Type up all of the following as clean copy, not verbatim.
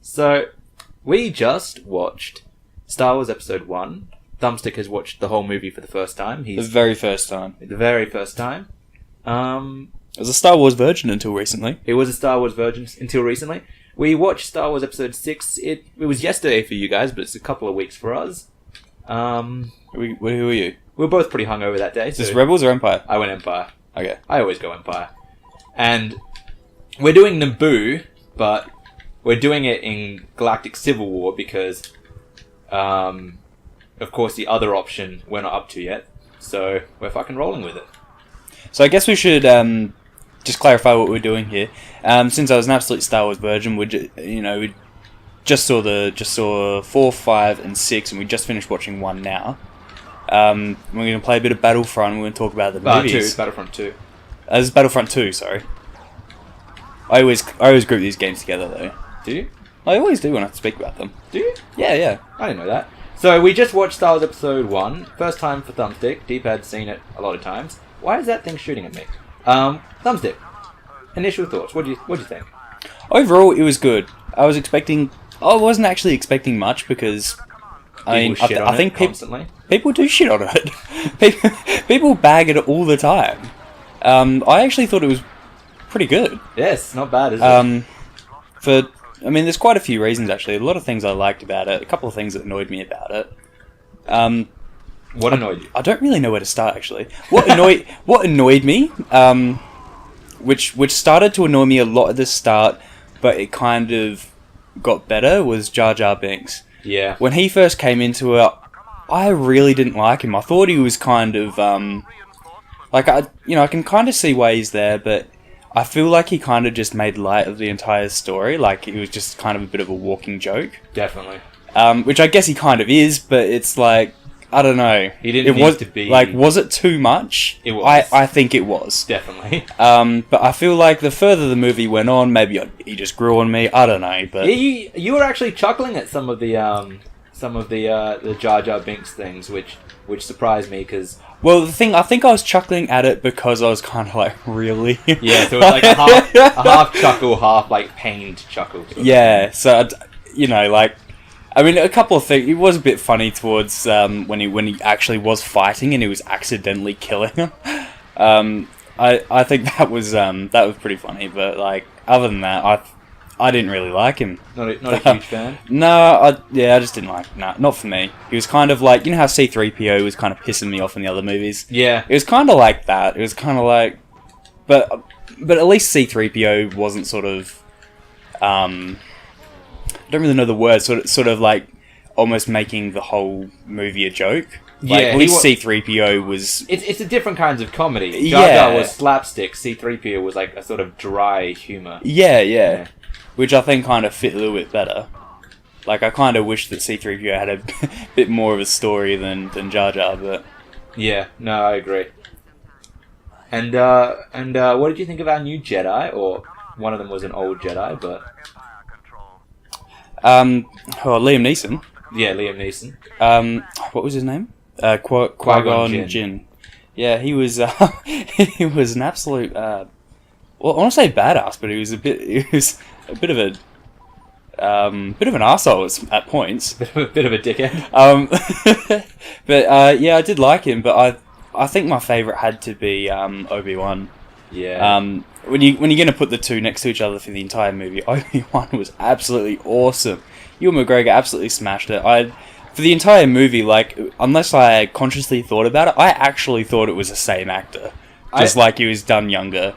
So, we just watched Star Wars Episode 1. Thumbstick has watched the whole movie for the first time. The very first time. The very first time. It was a Star Wars virgin until recently. It was a Star Wars virgin until recently. We watched Star Wars Episode 6. It was yesterday for you guys, but it's a couple of weeks for us. Who are you? We were both pretty hungover that day. Is this Rebels or Empire? I went Empire. Okay. I always go Empire. And we're doing Naboo, but we're doing it in Galactic Civil War because, of course, the other option we're not up to yet. So we're fucking rolling with it. So I guess we should just clarify what we're doing here. Since I was an absolute Star Wars virgin, we just saw 4, 5, and 6, and we just finished watching 1 now. We're going to play a bit of Battlefront. We're going to talk about the movies. Battlefront 2. This is Battlefront 2. Sorry. I always group these games together though. Do you? I always do when I speak about them. Do you? Yeah. I didn't know that. So we just watched Star Wars Episode 1. First time for Thumbstick. Deep had seen it a lot of times. Why is that thing shooting at me? Thumbstick. Initial thoughts. What do you think? Overall, it was good. I wasn't actually expecting much because I think constantly. People do shit on it. People bag it all the time. I actually thought it was pretty good. Yes, not bad, is it? There's quite a few reasons actually. A lot of things I liked about it. A couple of things that annoyed me about it. What annoyed you? I don't really know where to start actually. What annoyed me, which started to annoy me a lot at the start, but it kind of got better, was Jar Jar Binks. Yeah. When he first came into it, I really didn't like him. I thought he was kind of I can kind of see why he's there, but I feel like he kind of just made light of the entire story. Like, it was just kind of a bit of a walking joke. Definitely. Which I guess he kind of is, but it's like, I don't know. He didn't need to be... Like, was it too much? It was. I think it was. Definitely. But I feel like the further the movie went on, maybe he just grew on me. I don't know, but... You were actually chuckling at some of the Jar Jar Binks things, which surprised me, because... Well, the thing, I think I was chuckling at it because I was kind of like, really? Yeah, so it was like a half chuckle, half like pained chuckle. Yeah, so, a couple of things. It was a bit funny towards when he actually was fighting and he was accidentally killing him. I think that was pretty funny, but like, other than that, I didn't really like him. Not a huge fan? No, I just didn't like him. Nah, not for me. He was kind of like, you know how C-3PO was kind of pissing me off in the other movies? Yeah. It was kind of like that. It was kind of like... But at least C-3PO wasn't sort of... I don't really know the word. Sort of like almost making the whole movie a joke. Like, yeah, at least C-3PO was... It's a different kinds of comedy. Jar Jar was slapstick. C-3PO was like a sort of dry humour. Yeah. Which I think kind of fit a little bit better. Like, I kind of wish that C-3PO had a bit more of a story than Jar Jar, but... Yeah, no, I agree. And what did you think of our new Jedi? Or one of them was an old Jedi, but... Liam Neeson. Yeah, Liam Neeson. What was his name? Qui-Gon Jinn. Yeah, he was he was an absolute I want to say badass, but he was a bit of an arsehole at points. Bit of a dickhead. But yeah, I did like him, but I think my favourite had to be Obi-Wan. Yeah. When you're gonna put the two next to each other for the entire movie, Obi-Wan was absolutely awesome. Ewan McGregor absolutely smashed it. For the entire movie, like, unless I consciously thought about it, I actually thought it was the same actor, just like he was done younger.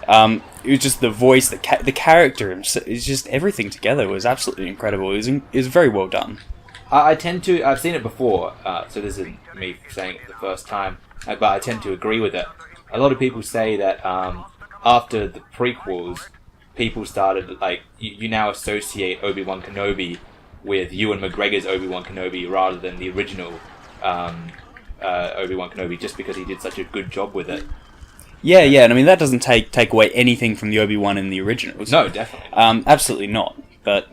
It was just the voice, the character, it's just everything together was absolutely incredible. It was very well done. I've seen it before, so this isn't me saying it for the first time, but I tend to agree with it. A lot of people say that after the prequels, people started, like, you now associate Obi-Wan Kenobi with Ewan McGregor's Obi-Wan Kenobi rather than the original Obi-Wan Kenobi, just because he did such a good job with it. Yeah, and I mean, that doesn't take away anything from the Obi-Wan in the originals. No, definitely. Absolutely not. But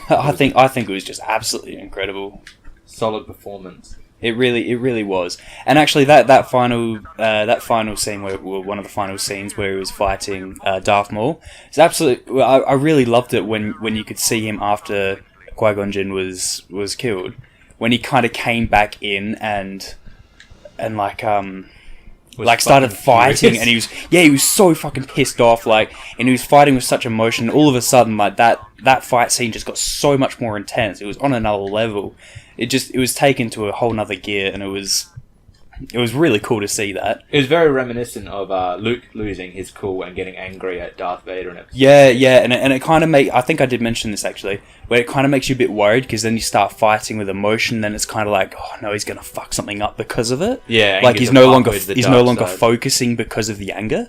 I think it was just absolutely incredible. Solid performance. It really was. And actually, that final scene where one of the final scenes where he was fighting Darth Maul, it's absolutely. I really loved it when you could see him after Qui-Gon Jinn was killed, when he kind of came back in and started fighting, and he was so fucking pissed off, and he was fighting with such emotion. All of a sudden, that fight scene just got so much more intense. It was on another level. It was taken to a whole nother gear, and it was really cool to see that. It was very reminiscent of Luke losing his cool and getting angry at Darth Vader and episode. Yeah, and it kind of I think I did mention this actually, where it kind of makes you a bit worried, because then you start fighting with emotion, then it's kind of like, oh no, he's gonna fuck something up because of it. Yeah, like he's no longer focusing because of the anger,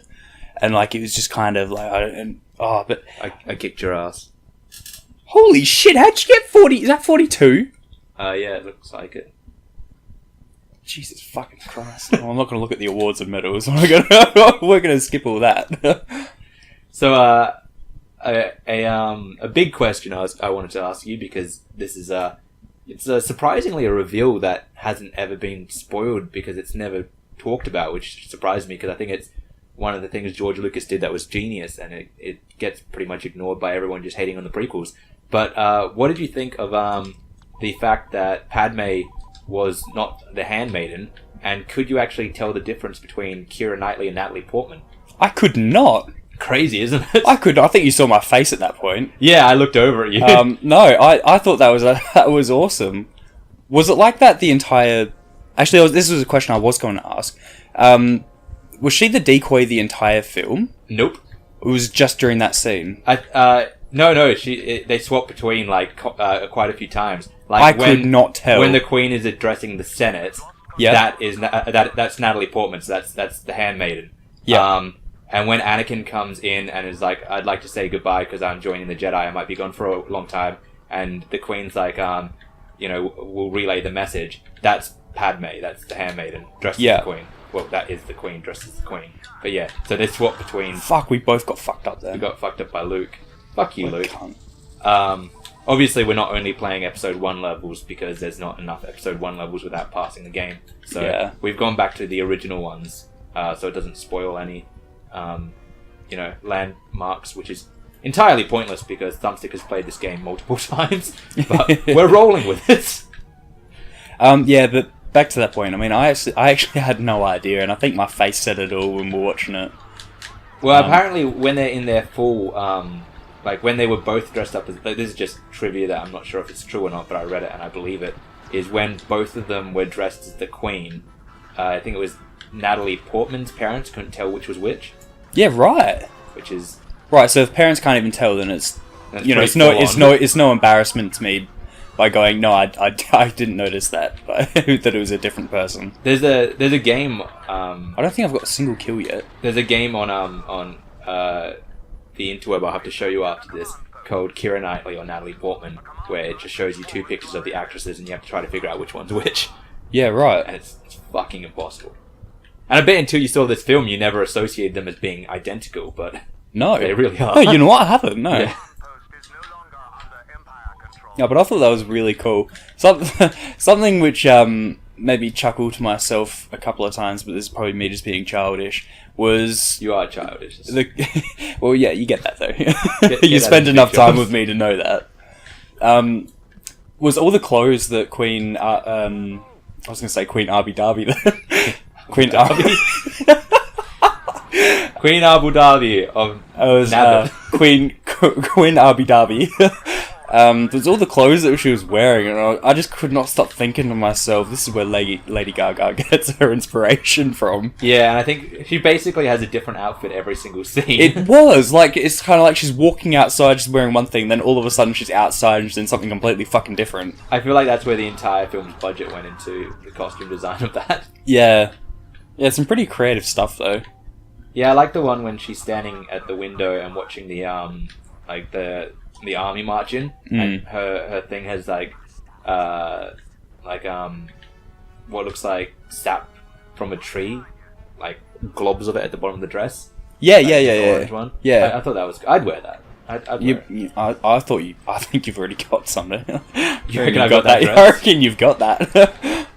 and it was just kind of but I kicked your ass. Holy shit! How'd you get 40? Is that 42? Yeah, it looks like it. Jesus fucking Christ! I'm not going to look at the awards and medals. We're going to skip all that. So, a big question I wanted to ask you, because this is it's surprisingly a reveal that hasn't ever been spoiled, because it's never talked about, which surprised me, because I think it's one of the things George Lucas did that was genius, and it gets pretty much ignored by everyone just hating on the prequels. But what did you think of the fact that Padme was not the handmaiden, and could you actually tell the difference between Keira Knightley and Natalie Portman? I could not. Crazy, isn't it? I think you saw my face at that point. Yeah, I looked over at you. No, I thought that was awesome. Was it like that the entire... Actually, this was a question I was going to ask. Was she the decoy the entire film? Nope. It was just during that scene? No, they swap between quite a few times. Could not tell when the Queen is addressing the Senate. Yeah, that's Natalie Portman. So that's the handmaiden. Yeah. And when Anakin comes in and is like, "I'd like to say goodbye because I'm joining the Jedi. I might be gone for a long time," and the Queen's like, "We'll relay the message." That's Padme. That's the handmaiden dressed as the Queen. Well, that is the Queen dressed as the Queen. But yeah, so they swap between. Fuck, we both got fucked up there. We got fucked up by Luke. Fuck you, Luke. Cunt. Obviously, we're not only playing Episode 1 levels, because there's not enough Episode 1 levels without passing the game. So we've gone back to the original ones, so it doesn't spoil any, landmarks, which is entirely pointless because Thumbstick has played this game multiple times. But we're rolling with it. But back to that point. I mean, I actually had no idea, and I think my face said it all when we were watching it. Well, apparently, when they're in their full, when they were both dressed up as... This is just trivia that I'm not sure if it's true or not, but I read it and I believe it, is when both of them were dressed as the Queen, I think it was Natalie Portman's parents couldn't tell which was which. Yeah, right. Which is... Right, so if parents can't even tell, then it's no embarrassment to me by going, no, I didn't notice that, that it was a different person. There's a game. I don't think I've got a single kill yet. There's a game on the interweb I'll have to show you after this, called Keira Knightley or Natalie Portman, where it just shows you two pictures of the actresses and you have to try to figure out which one's which. Yeah, right. And it's fucking impossible. And I bet until you saw this film, you never associated them as being identical, but no, they really are. No, you know what? I haven't. No. Yeah. Yeah, but I thought that was really cool. Something which made me chuckle to myself a couple of times, but this is probably me just being childish, was... You are childish. Well, yeah, you get that, though. You spend enough time with me to know that. Was all the clothes that Queen... I was going to say Queen Abu Dhabi there. Queen Dhabi? Queen Abu Dhabi of Queen Abu Dhabi. There's all the clothes that she was wearing, and I just could not stop thinking to myself, this is where Lady Gaga gets her inspiration from. Yeah, and I think she basically has a different outfit every single scene. It was it's kind of like she's walking outside, she's wearing one thing, then all of a sudden she's outside and she's in something completely fucking different. I feel like that's where the entire film's budget went into, the costume design of that. Yeah, some pretty creative stuff though. Yeah, I like the one when she's standing at the window and watching the army march in, and her thing has what looks like sap from a tree, like globs of it at the bottom of the dress. Yeah. Orange one. Yeah. I thought that was... I'd wear that. I think you've already got something. You reckon I got that dress? I reckon you've got that.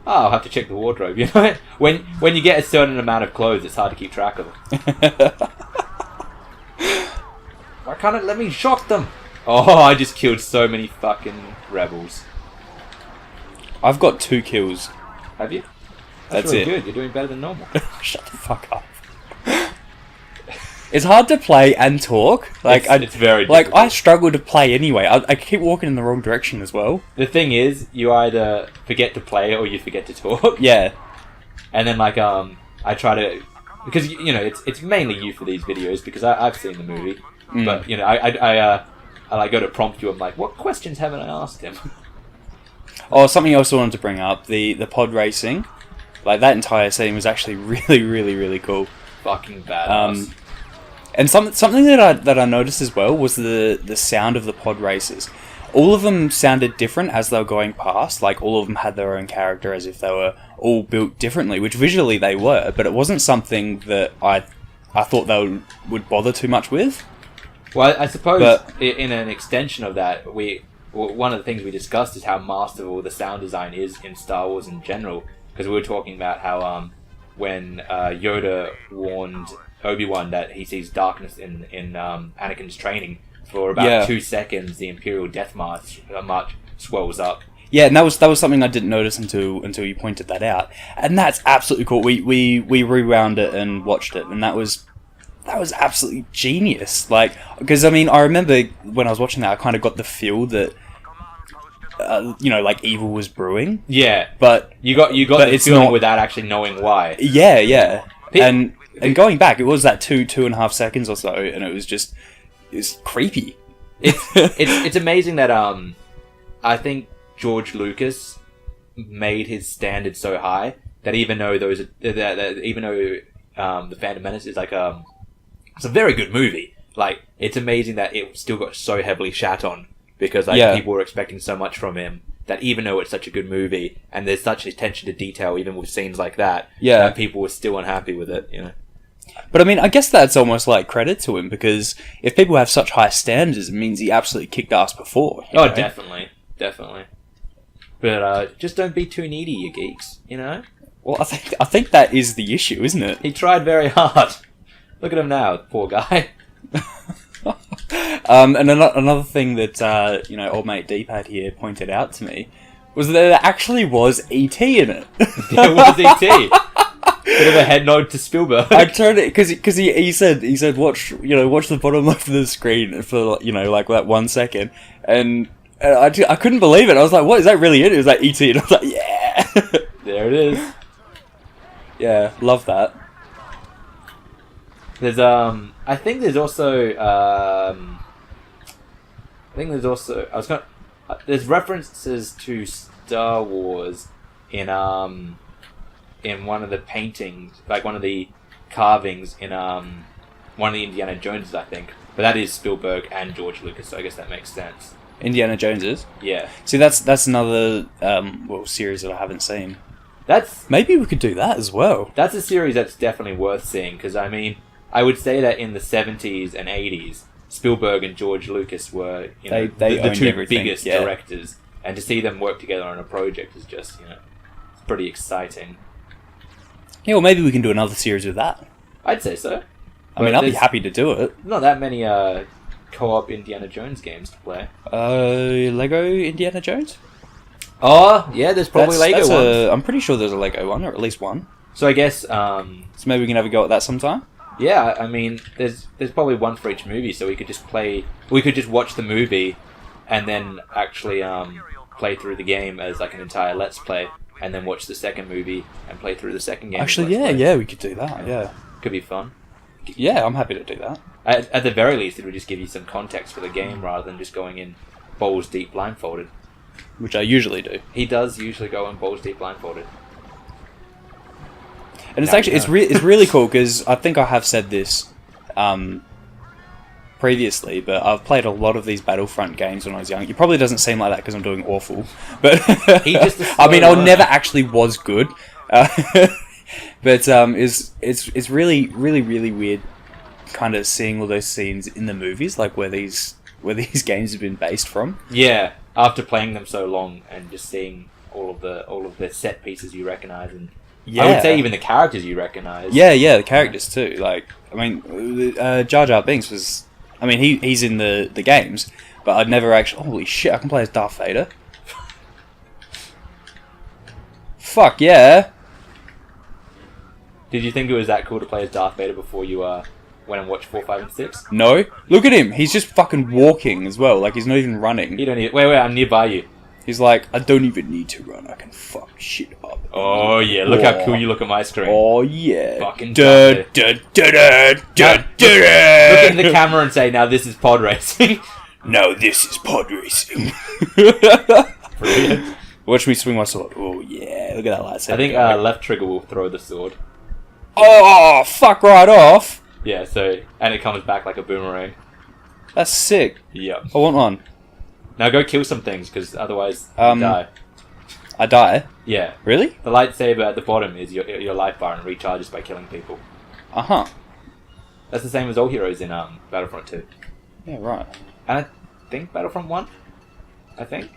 oh, I'll have to check the wardrobe. You know, when you get a certain amount of clothes, it's hard to keep track of them. Why can't it let me shock them? Oh, I just killed so many fucking rebels. I've got 2 kills. Have you? That's really it. Good. You're doing better than normal. Shut the fuck up. It's hard to play and talk. Like it's very like difficult. I struggle to play anyway. I keep walking in the wrong direction as well. The thing is, you either forget to play or you forget to talk. Yeah. And then like I try to, because you know it's mainly you for these videos because I've seen the movie, but you know I like go to prompt you. I'm like, what questions haven't I asked him? Oh, something else I wanted to bring up, the pod racing. Like, that entire scene was actually really, really, really cool. Fucking badass. And something that I noticed as well was the sound of the pod races. All of them sounded different as they were going past. Like, all of them had their own character as if they were all built differently, which visually they were, but it wasn't something that I thought they would bother too much with. Well, I suppose in an extension of that, one of the things we discussed is how masterful the sound design is in Star Wars in general. Because we were talking about how when Yoda warned Obi-Wan that he sees darkness in Anakin's training, for about 2 seconds, the Imperial Death March swells up. Yeah, and that was something I didn't notice until you pointed that out, and that's absolutely cool. We rewound it and watched it, and that was absolutely genius. Like, because I mean, I remember when I was watching that, I kind of got the feel that like evil was brewing. Yeah, but you got the feeling without actually knowing why. Yeah. And going back, it was that 2.5 seconds or so, and it's creepy. It's amazing that I think George Lucas made his standard so high that even though The Phantom Menace is like it's a very good movie. Like, it's amazing that it still got so heavily shat on because people were expecting so much from him that even though it's such a good movie and there's such attention to detail even with scenes like that, people were still unhappy with it. You know. But I mean, I guess that's almost like credit to him because if people have such high standards, it means he absolutely kicked ass before. Oh, know? Definitely. But just don't be too needy, you geeks. You know. Well, I think that is the issue, isn't it? He tried very hard. Look at him now, poor guy. And another thing that old mate D-Pad here pointed out to me was that there actually was E.T. in it. There was E.T. Bit of a head nod to Spielberg. I turned it because he said watch the bottom left of the screen for like that 1 second, and I couldn't believe it. I was like, what, is that really it? It was like E.T. and I was like, yeah. There it is. Yeah, love that. There's I think there's also there's references to Star Wars in one of the paintings, like one of the carvings in one of the Indiana Joneses, I think. But that is Spielberg and George Lucas, so I guess that makes sense. Indiana Jones is? Yeah. See, that's another series that I haven't seen. Maybe we could do that as well. That's a series that's definitely worth seeing, because I mean, I would say that in the 70s and 80s, Spielberg and George Lucas were they the two everything. biggest directors, and to see them work together on a project is just it's pretty exciting. Yeah, well, maybe we can do another series with that. I'd say so. I mean, I'd be happy to do it. Not that many co-op Indiana Jones games to play. Lego Indiana Jones? Oh, yeah, there's probably Lego ones. I'm pretty sure there's a Lego one, or at least one. So I guess... so maybe we can have a go at that sometime? Yeah, I mean, there's probably one for each movie, so we could just watch the movie, and then actually play through the game as like an entire Let's Play, and then watch the second movie and play through the second game. Actually, yeah, we could do that, yeah. Could be fun. Yeah, I'm happy to do that. At the very least, it would just give you some context for the game rather than just going in balls deep blindfolded. Which I usually do. He does usually go in balls deep blindfolded. And it's really cool because I think I have said this previously, but I've played a lot of these Battlefront games when I was young. It probably doesn't seem like that because I'm doing awful, but I mean, I never actually was good. But it's really weird, kind of seeing all those scenes in the movies, like where these games have been based from. Yeah, after playing them so long and just seeing all of the set pieces you recognize, and Yeah. I would say even the characters you recognize. Yeah, the characters too. Like, I mean, Jar Jar Binks was... I mean, he's in the games, but I'd never actually... Holy shit, I can play as Darth Vader. Fuck yeah. Did you think it was that cool to play as Darth Vader before you went and watched 4, 5, and 6? No. Look at him. He's just fucking walking as well. Like, he's not even running. You don't need... Wait, I'm nearby you. He's like, I don't even need to run. I can fuck shit up. Oh, yeah. Look how cool you look at my screen. Oh, yeah. Fucking Look Look into the camera and say, now this is pod racing. Now this is pod racing. Brilliant. Watch me swing my sword. Oh, yeah. Look at that lightsaber. I think left trigger will throw the sword. Oh, fuck right off. Yeah, so... And it comes back like a boomerang. That's sick. Yep. I want one. Now go kill some things, because otherwise you die. I die? Yeah. Really? The lightsaber at the bottom is your life bar and recharges by killing people. Uh-huh. That's the same as all heroes in Battlefront 2. Yeah, right. And I think Battlefront 1? I think?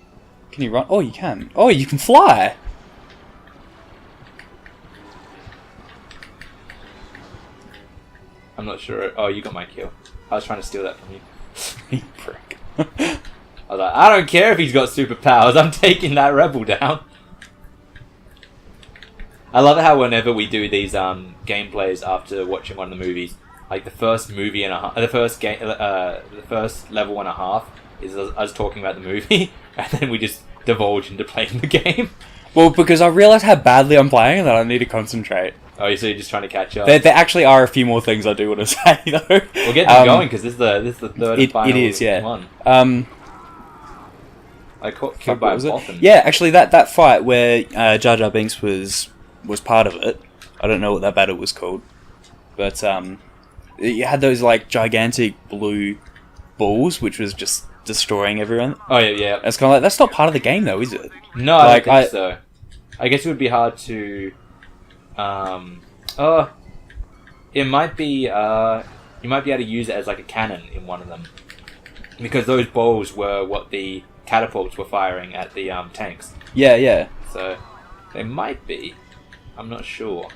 Can you run? Oh, you can. Oh, you can fly! I'm not sure. Oh, you got my kill. I was trying to steal that from you. You prick. I was like, I don't care if he's got superpowers, I'm taking that rebel down. I love how whenever we do these gameplays after watching one of the movies, like the first movie and a half, the first level and a half is us talking about the movie, and then we just divulge into playing the game. Well, because I realised how badly I'm playing that I need to concentrate. Oh, so you're just trying to catch up? There actually are a few more things I do want to say, though. We'll get them going, because this is the third and final it is, yeah. one. I got killed Fuck, by what was a it? boffin. Yeah, actually, that fight where Jar Jar Binks was part of it. I don't know what that battle was called, but you had those like gigantic blue balls, which was just destroying everyone. Oh yeah. It's kind of like that's not part of the game, though, is it? No, I don't think so. I guess it would be hard to. It might be. You might be able to use it as like a cannon in one of them, because those balls were what the catapults were firing at the tanks. Yeah. So they might be. I'm not sure.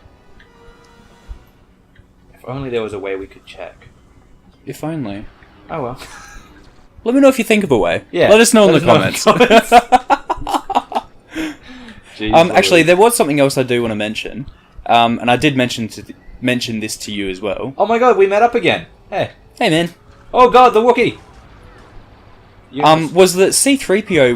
If only there was a way we could check. If only. Oh well. Let me know if you think of a way. Yeah. Let us know in the comments. Actually, there was something else I do want to mention, and I did mention this to you as well. Oh my god, we met up again. Hey, man. Oh god, the Wookiee. Was that C-3PO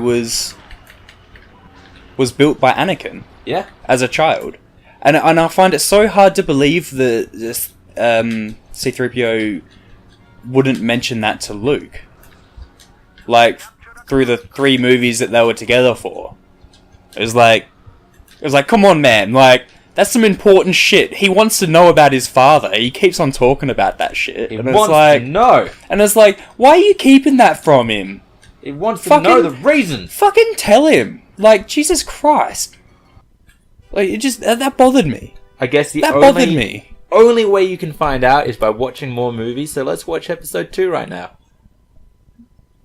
was built by Anakin? Yeah. As a child, and I find it so hard to believe that this C-3PO wouldn't mention that to Luke. Like through the 3 movies that they were together for, it was like, come on, man, like that's some important shit. He wants to know about his father. He keeps on talking about that shit. He wants to know. And it's like, why are you keeping that from him? He wants to know the reason. Fucking tell him. Like, Jesus Christ. Like, it just that bothered me. I guess the only way you can find out is by watching more movies. So let's watch episode 2 right now.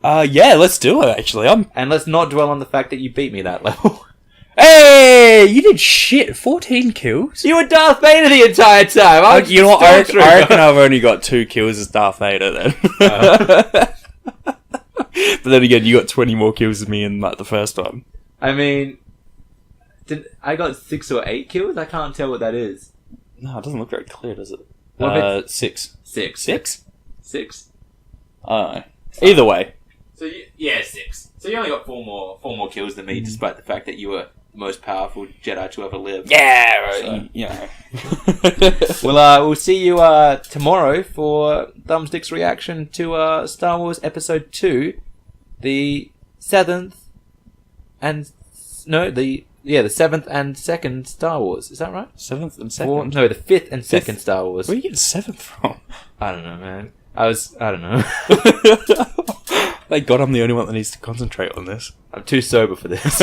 Yeah, let's do it. Actually, and let's not dwell on the fact that you beat me that level. Hey, you did shit. 14 kills. You were Darth Vader the entire time. You know what? I reckon I've only got 2 kills as Darth Vader then. But then again, you got 20 more kills than me in like the first one. I mean, I got 6 or 8 kills? I can't tell what that is. No, it doesn't look very clear, does it? What if it's 6. 6. 6? 6. I don't know. Either way. So yeah, 6. So you only got 4 more kills than me, despite the fact that you were the most powerful Jedi to ever live. Yeah, right. So. We'll see you tomorrow for Thumbstick's reaction to Star Wars Episode 2, the 7th and the 7th and 2nd Star Wars. Is that right? 7th and 2nd? No, the 5th and 2nd Star Wars. Where are you getting 7th from? I don't know, man. I don't know. Thank God I'm the only one that needs to concentrate on this. I'm too sober for this.